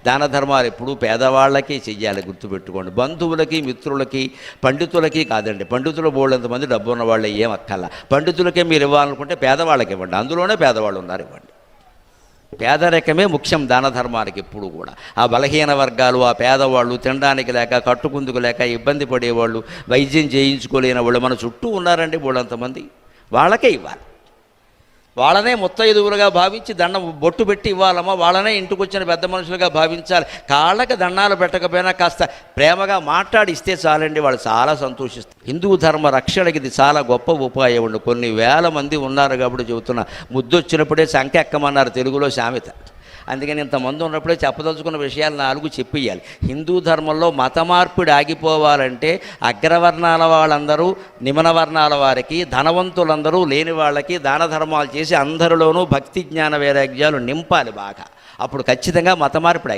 దాన ధర్మాలు ఎప్పుడూ పేదవాళ్ళకి చెయ్యాలి, గుర్తుపెట్టుకోండి. బంధువులకి, మిత్రులకి, పండితులకి కాదండి. పండితులు బోళ్ళంతమంది డబ్బు ఉన్న వాళ్ళు ఏం అక్కల్లా. పండితులకే మీరు ఇవ్వాలనుకుంటే పేదవాళ్ళకి ఇవ్వండి, అందులోనే పేదవాళ్ళు ఉన్నారు, ఇవ్వండి. పేదరికమే ముఖ్యం దాన ధర్మానికి ఎప్పుడు కూడా. ఆ బలహీన వర్గాలు, ఆ పేదవాళ్ళు, తినడానికి లేక, కట్టుకుందుకు లేక ఇబ్బంది పడేవాళ్ళు, వైద్యం చేయించుకోలేని వాళ్ళు మన చుట్టూ ఉన్నారండి బోళ్ళంతమంది. వాళ్ళకే ఇవ్వాలి. వాళ్ళనే ముత్తైదువులుగా భావించి దండం బొట్టు పెట్టి ఇవ్వాలమ్మా. వాళ్ళనే ఇంటికి వచ్చిన పెద్ద మనుషులుగా భావించాలి. కాళ్ళకి దండాలు పెట్టకపోయినా కాస్త ప్రేమగా మాట్లాడిస్తే చాలండి, వాళ్ళు చాలా సంతోషిస్తారు. హిందూ ధర్మ రక్షణకి ఇది చాలా గొప్ప ఉపాయం ఉండి. కొన్ని వేల మంది ఉన్నారు కాబట్టి చెబుతున్నా. ముద్దొచ్చినప్పుడే సంఖ్య ఎక్కమన్నారు తెలుగులో సామెత. అందుకని ఇంతమంది ఉన్నప్పుడే చెప్పదలుచుకున్న విషయాలు 4 చెప్పేయాలి. హిందూ ధర్మంలో మత మార్పిడి ఆగిపోవాలంటే అగ్రవర్ణాల వాళ్ళందరూ నిమ్న వర్ణాల వారికి, ధనవంతులందరూ లేని వాళ్ళకి దాన ధర్మాలు చేసి అందరిలోనూ భక్తి జ్ఞాన వైరాగ్యాలు నింపాలి బాగా. అప్పుడు ఖచ్చితంగా మత మార్పిడి